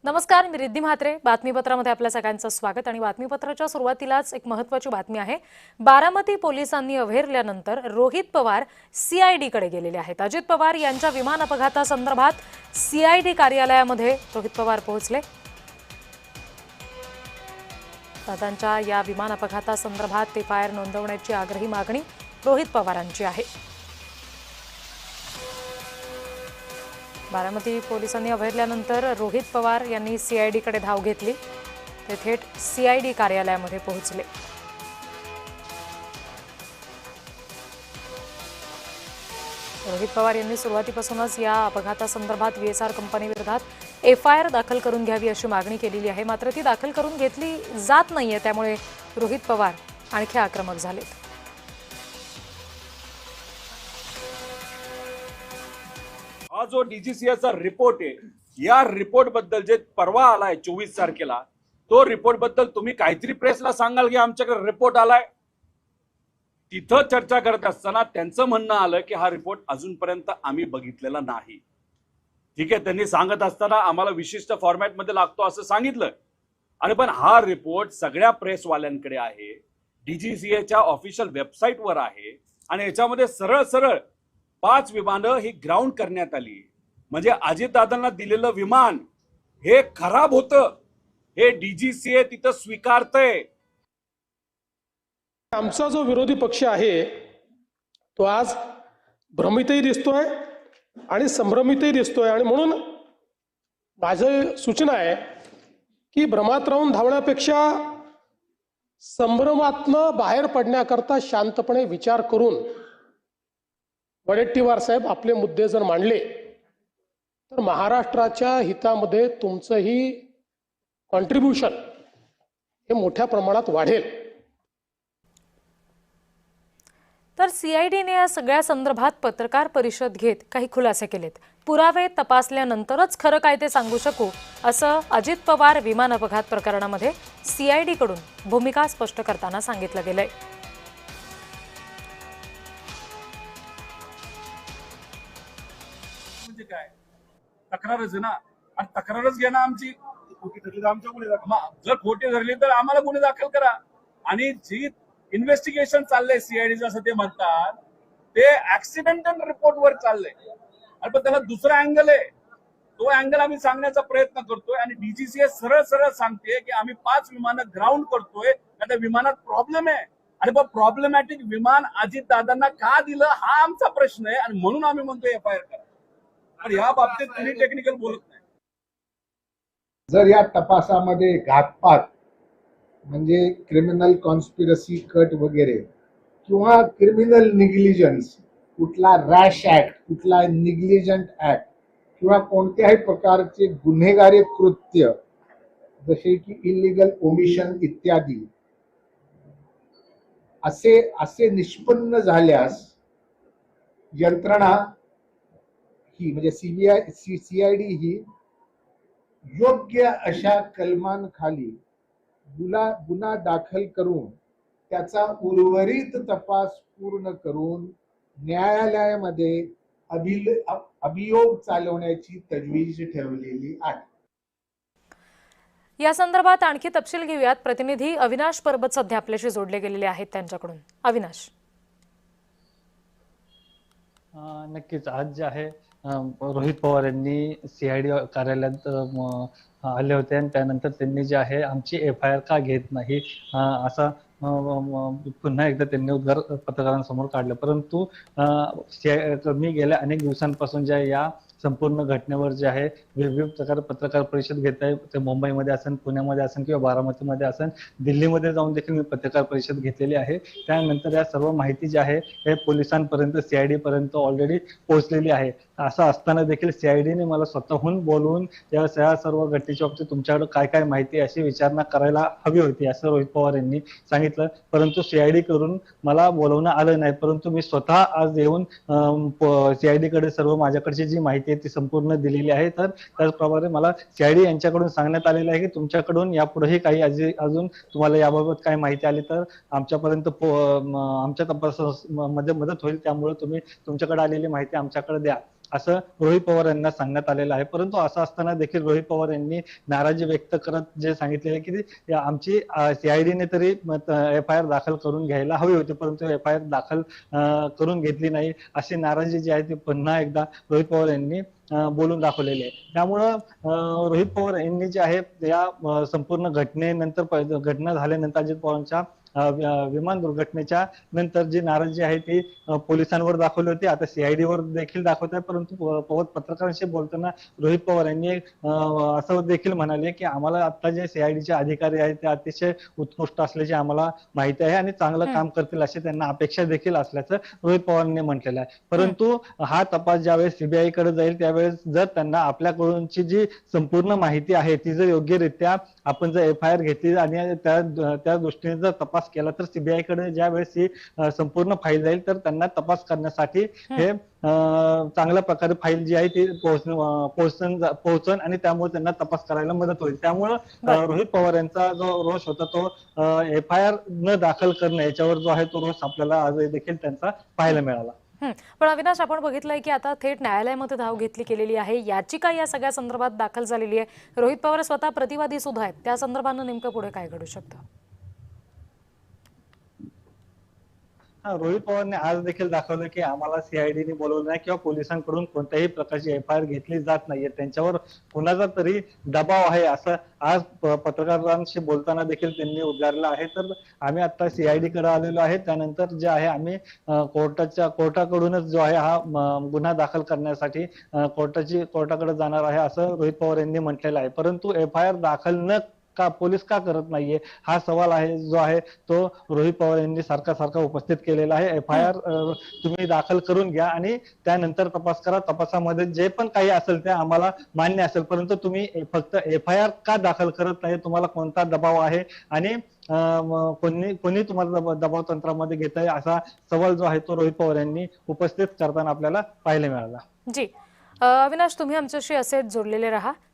नमस्कार, मी रिद्धी म्हात्रे. बातमीपत्रामध्ये आपल्या सगळ्यांचं स्वागत. आणि बातमीपत्राच्या सुरुवातीलाच एक महत्त्वाची बातमी आहे. बारामती पोलिसांनी अव्हेरल्यानंतर रोहित पवार सीआयडीकडे गेलेले आहेत. अजित पवार यांच्या विमान अपघातासंदर्भात सीआयडी कार्यालयामध्ये रोहित पवार पोहोचले. दादांच्या या विमान अपघातासंदर्भात एफआयआर नोंदवण्याची आग्रही मागणी रोहित पवारांची आहे. बारामती पोलिसांनी अव्हेरल्यानंतर रोहित पवार यांनी सीआयडीकडे धाव घेतली. ते थेट सीआयडी कार्यालयामध्ये पोहोचले. रोहित पवार यांनी सुरुवातीपासूनच या अपघातासंदर्भात व्हीएसआर कंपनीविरोधात एफआयआर दाखल करून घ्यावी अशी मागणी केलेली आहे. मात्र ती दाखल करून घेतली जात नाहीये. त्यामुळे रोहित पवार आणखी आक्रमक झालेत. हा जो डीजीसीएचा रिपोर्ट आहे, या रिपोर्ट बद्दल जे परवा आलाय 24 तारखेला, तो रिपोर्ट बद्दल तुम्ही काहीतरी प्रेसला सांगाल की आमच्याकडे रिपोर्ट आलाय. तिथं चर्चा करत असताना त्यांचं म्हणणं आलं की हा रिपोर्ट अजूनपर्यंत आम्ही बघितलेला नाही. ठीक आहे, त्यांनी सांगत असताना आम्हाला विशिष्ट फॉर्मॅटमध्ये लागतो असं सांगितलं. आणि पण हा रिपोर्ट सगळ्या प्रेसवाल्यांकडे आहे, डीजीसीएच्या ऑफिशियल वेबसाईटवर आहे. आणि याच्यामध्ये सरळ सरळ 5 विमानं ही ग्राउंड करण्यात आली. म्हणजे अजितदादांना दिलेलं विमान हे खराब होतं, हे डीजीसीए तिथं स्वीकारतंय. आमचा जो विरोधी पक्ष आहे तो आज भ्रमितही दिसतोय आणि संभ्रमितही दिसतोय. आणि म्हणून माझी सूचना आहे की भ्रमात राहून धावण्यापेक्षा संभ्रमातनं बाहेर पडण्याकरता शांतपणे विचार करून वडेट्टीवार साहेब आपले मुद्दे जर मांडले तर महाराष्ट्राच्या हितामध्ये तुमचंही कॉन्ट्रीब्युशन हे मोठ्या प्रमाणात वाढेल. तर सीआयडीने या सगळ्या संदर्भात पत्रकार परिषद घेत काही खुलासे केलेत. पुरावे तपासल्यानंतरच खरं काय ते सांगू शकू, असं अजित पवार विमान अपघात प्रकरणामध्ये सीआयडीकडून भूमिका स्पष्ट करताना सांगितलं गेलंय. म्हणजे काय, तक्रारच आहे ना. आणि तक्रारच घ्या ना आमची. जर खोटी धरली तर आम्हाला गुन्हे दाखल करा. आणि जी इन्व्हेस्टिगेशन चाललंय सीआयडीचं असं ते म्हणतात, ते ऍक्सिडेंटल रिपोर्ट वर चाललंय. आणि पण त्याला दुसरा अँगल आहे, तो अँगल आम्ही सांगण्याचा प्रयत्न करतोय. आणि डीजीसीए सरळ सरळ सांगते की आम्ही 5 विमानं ग्राउंड करतोय, त्या विमानात प्रॉब्लेम आहे. आणि पण प्रॉब्लेमॅटिक विमान अजितदादांना का दिलं हा आमचा प्रश्न आहे. आणि म्हणून आम्ही म्हणतोय एफआयआर करा. आणि या बाबतीत कुणी टेक्निकल बोलत नाही. जर या तपासामध्ये घातपात म्हणजे क्रिमिनल कॉन्स्पिरसी कट वगैरे किंवा क्रिमिनल निग्लिजन्स, कुठला रॅश ऍक्ट, कुठला निग्लिजंट ऍक्ट किंवा कोणत्याही प्रकारचे गुन्हेगारी कृत्य जसे की इलिगल ओमिशन इत्यादी असे निष्पन्न झाल्यास यंत्रणा ही म्हणजे सीआयडी ही योग्य अशा कलमांखाली गुन्हा दाखल करून त्याचा उर्वरित तपास पूर्ण करून न्यायालयामध्ये अभियोग चालवण्याची तजवीज ठेवलेली आहे. या संदर्भात आणखी तपशील घेऊयात. प्रतिनिधी अविनाश परबत सध्या आपल्याशी जोडले गेलेले आहेत, त्यांच्याकडून. अविनाश. नक्कीच आज जे आहे रोहित पवार यांनी सीआयडी कार्यालयात आले होते आणि त्यानंतर त्यांनी जे आहे आमची एफआयआर का घेत नाही असा पुन्हा एकदा त्यांनी उद्गार पत्रकारांसमोर काढला. परंतु मी गेल्या अनेक दिवसांपासून ज्या या संपूर्ण घटनेवर जे आहे वेगवेगळ्या प्रकारे पत्रकार परिषद घेत आहे. ते मुंबईमध्ये असेल, पुण्यामध्ये असेल किंवा बारामतीमध्ये असेल, दिल्लीमध्ये जाऊन देखील मी पत्रकार परिषद घेतलेली आहे. त्यानंतर या सर्व माहिती जी आहे हे पोलिसांपर्यंत, सीआयडी पर्यंत ऑलरेडी पोहोचलेली आहे. असं असताना देखील सीआयडीने मला स्वतःहून बोलवून या सर्व घटनेच्या बाबतीत तुमच्याकडे काय काय माहिती अशी विचारणा करायला हवी होती असं रोहित पवार यांनी सांगितलं. परंतु सीआयडी कडून मला बोलवणं आलं नाही. परंतु मी स्वतः आज येऊन सीआयडी कडे सर्व माझ्याकडची जी माहिती ती संपूर्ण दिलेली आहे. तर त्याचप्रमाणे मला सीआयडी यांच्याकडून सांगण्यात आलेलं आहे की तुमच्याकडून यापुढेही काही अजून तुम्हाला याबाबत काही माहिती आली तर आमच्यापर्यंत आमच्या तपासामध्ये मदत होईल. त्यामुळे तुम्ही तुमच्याकडे आलेली माहिती आमच्याकडे द्या असं रोहित पवार यांना सांगण्यात आलेलं आहे. परंतु असं असताना देखील रोहित पवार यांनी नाराजी व्यक्त करत जे सांगितलेले की आमची सीआयडीने तरी FIR दाखल करून घ्यायला हवी होती, परंतु FIR दाखल करून घेतली नाही, अशी नाराजी जी आहे ती पुन्हा एकदा रोहित पवार यांनी बोलून दाखवलेली आहे. त्यामुळं रोहित पवार यांनी जे आहे या संपूर्ण घटनेनंतर घटना झाल्यानंतर अजित पवारांच्या विमान दुर्घटनेच्या नंतर जी नाराजी आहे ती पोलिसांवर दाखवली होती, आता CID वर देखील दाखवत आहे. परंतु पत्रकारांशी बोलताना रोहित पवार यांनी असं देखील म्हणाले की आम्हाला आता जे CIDचे अधिकारी आहेत ते अतिशय उत्कृष्ट असल्याचे आम्हाला माहिती आहे आणि चांगलं काम करतील अशी त्यांना अपेक्षा देखील असल्याचं रोहित पवारांनी म्हटलेलं आहे. परंतु हा तपास ज्यावेळेस CBI कडे जाईल त्यावेळेस जर त्यांना आपल्याकडूनची जी संपूर्ण माहिती आहे ती जर योग्यरित्या आपण जर FIR घेतली आणि त्या दृष्टीने जर तपास केला तर CBI कडे ज्यावेळेस ही संपूर्ण फाईल जाईल तर त्यांना तपास करण्यासाठी हे चांगल्या प्रकारे फाईल जी आहे ती पोहोचन आणि त्यामुळे त्यांना तपास करायला मदत होईल. त्यामुळं रोहित पवार यांचा जो रोष होता तो FIR न दाखल करणं याच्यावर जो आहे तो रोष आपल्याला आज देखील त्यांचा पाहायला मिळाला. पण अविनाश, आपण बघितलंय की आता थेट न्यायालयामध्ये धाव घेतली गेलेली आहे, याचिका या सगळ्या संदर्भात दाखल झालेली आहे. रोहित पवार स्वतः प्रतिवादी सुद्धा आहेत, त्या संदर्भानं नेमकं पुढे काय घडू शकतं? रोहित पवारने आज देखील दाखवलं की आम्हाला CIDने बोलवलं नाही किंवा पोलिसांकडून कोणत्याही प्रकारची FIR घेतली जात नाहीये, त्यांच्यावर कुणाचा तरी दबाव आहे असं आज पत्रकारांशी बोलताना देखील त्यांनी उद्गारलं आहे. तर आम्ही आता CID कडे आलेलो आहे, त्यानंतर जे आहे आम्ही कोर्टाकडूनच जो आहे हा गुन्हा दाखल करण्यासाठी कोर्टाकडे जाणार आहे असं रोहित पवार यांनी म्हटलेलं आहे. परंतु FIR दाखल का पोलीस का करत नाहीये हा सवाल आहे जो आहे तो रोहित पवार यांनी सारखा उपस्थित केलेला आहे. FIR तुम्ही दाखल करून घ्या आणि त्यानंतर तपास करा, तपासामध्ये जे पण काही असेल ते आम्हाला मान्य असेल, परंतु तुम्ही फक्त FIR का दाखल करत नाही, तुम्हाला कोणता दबाव आहे आणि कोणी तुम्हाला दबाव तंत्रामध्ये घेत आहे असा सवाल जो आहे तो रोहित पवार यांनी उपस्थित करताना आपल्याला पाहायला मिळाला. जी अविनाश, तुम्ही आमच्याशी असेच जोडलेले राहा.